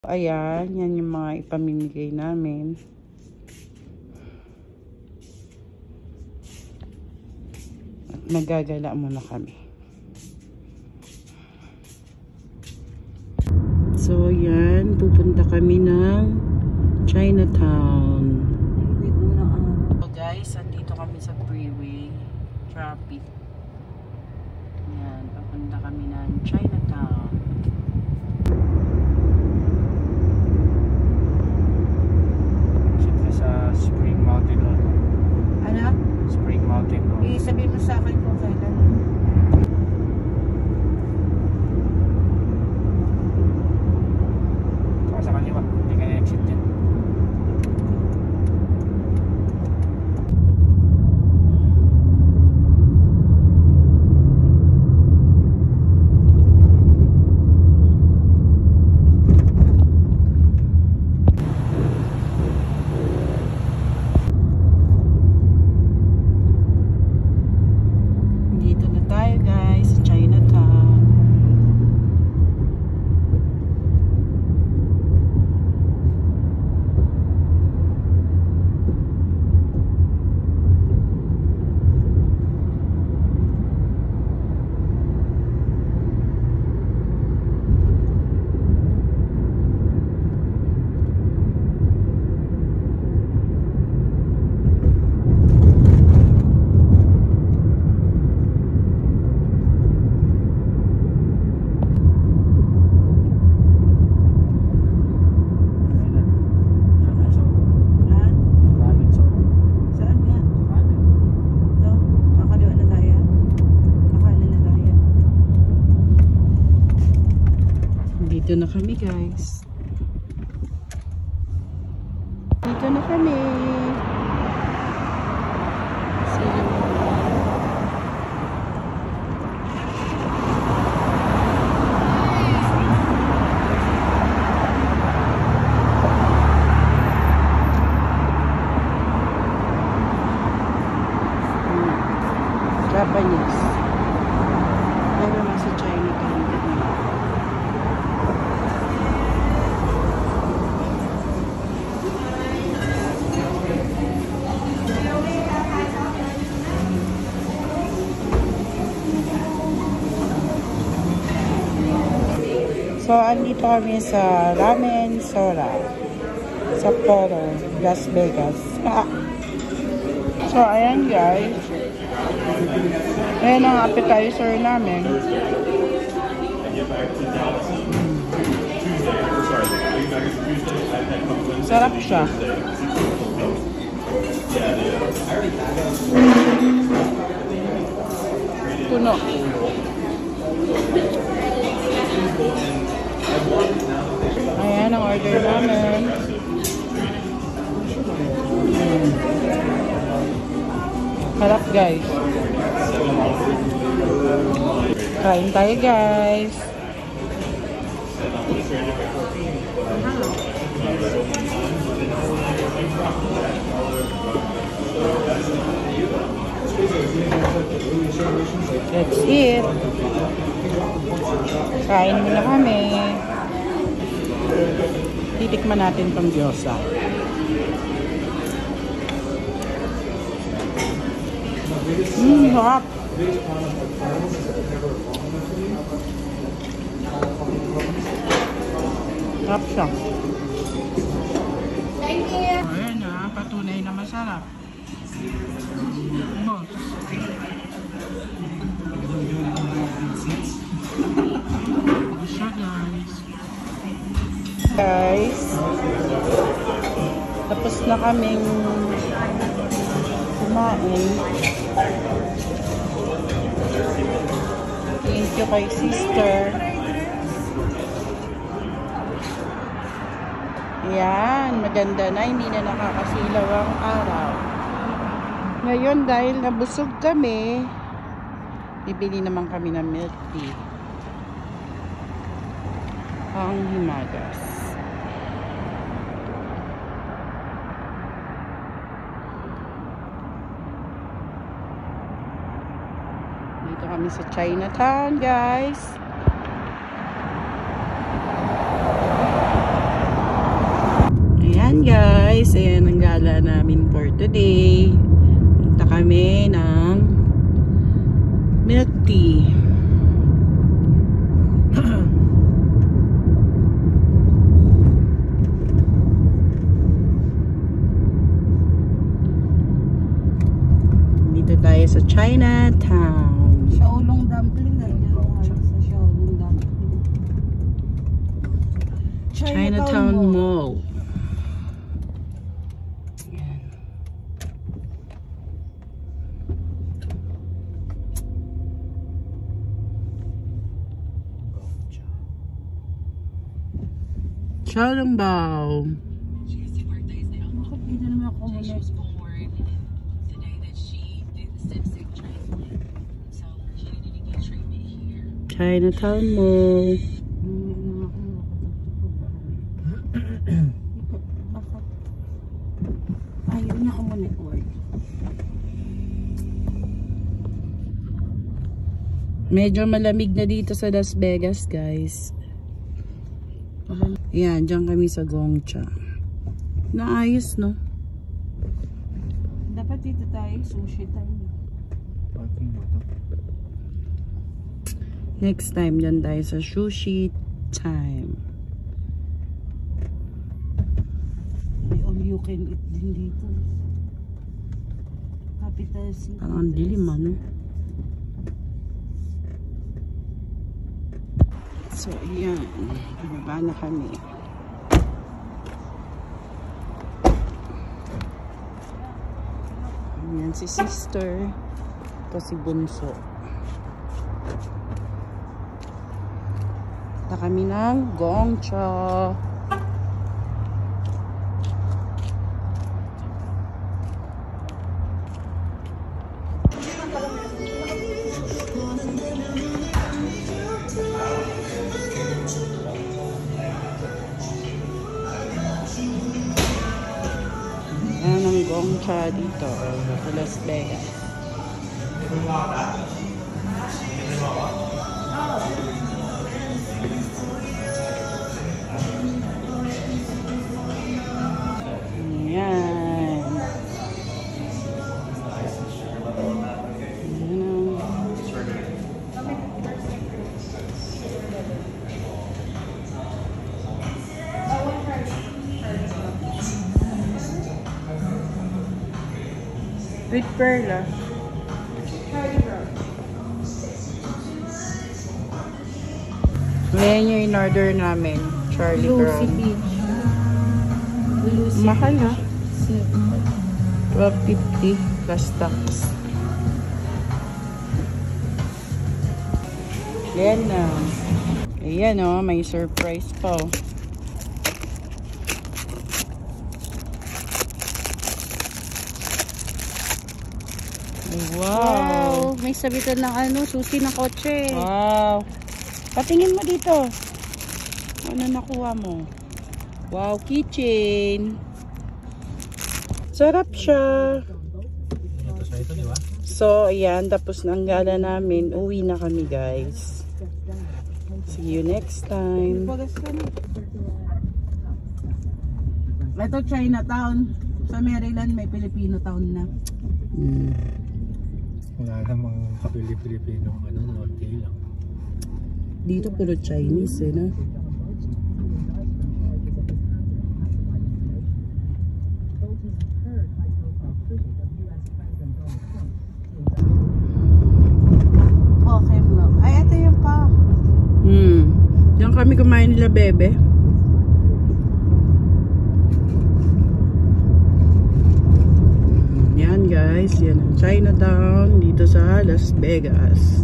Ayan, yan yung mga ipamimigay namin. At nagagala muna kami. So, yan. Pupunta kami ng Chinatown. So, guys, andito kami sa freeway. Traffic. Yan, papunta kami ng Chinatown. Spring Mountain Road. Ano? Spring Mountain Road. Sabihin mo sa akin kung kailan. Saka sa kaliwa, hindi kaya exit dyan. Dito na kami, guys. Dito na kami. Japanese. Pero nasa China ka. So, andito kami sa Ramen Sora sa Polo, Las Vegas. So, ayan guys. Ayan ang appetizer namin. Sarap siya. Puno. Ayan ang order namin. Harap guys. Kain tayo guys. That's it. Kain muna kami. Titikman natin tong gyoza. Sarap. Sarap siya. Thank you. Ayan na, patunay na masarap. Siya guys. Tapos na kaming kumain. Thank you kay sister. Ayan, maganda na. Hindi na nakakasilaw ang araw. Ngayon, dahil nabusog kami, bibili naman kami ng milk tea. Ang himagas. Dito kami sa Chinatown, guys. gala namin for today. Punta kami ng milk tea. Dito tayo sa Chinatown. Shaolong dumpling ay sa Shaolong dumpling. Chinatown Mall. Xiaolongbao. Bakit dito naman ako muna? Chinatown Mall. Ayaw na ako muna po. Medyo malamig na dito sa Las Vegas, guys. Ayan, dyan kami sa Gongcha. Naayos, no? Dapat dito tayo, sushi tayo. Parking ba to? Next time, dyan tayo sa sushi time. May all you can eat din dito. Capital City. Parang ang dilim, ano? So, ayan. Bumaba na kami. Ayan si sister. Ito si Bunso. Punta kami ng Gongcha. Ayan ang Gongcha dito sa Las Vegas. Ayan. With Perla. Ngayon yung in-order namin. Charlie Brown. Mahal ha? 12.50 plus tax. Ayan na. Ayan o, may surprise pa. Wow! May sabitan ng ano, susi ng kotse. Wow! Patingin mo dito. Ano nakuha mo? Wow, keychain. Sarap siya. Ito sa ito, di ba? So, ayan. Tapos na ang gala namin. Uwi na kami, guys. See you next time. Ito Chinatown. Sa Maryland may Filipino town na. Wala namang kapili-Pilipino, ano, konti lang. Dito puro Chinese, eh, no? Okay, vlog. Ay, ito yung pa. Diyan kami kumain nila, bebe. Yan, guys. Yan ang Chinatown dito sa Las Vegas.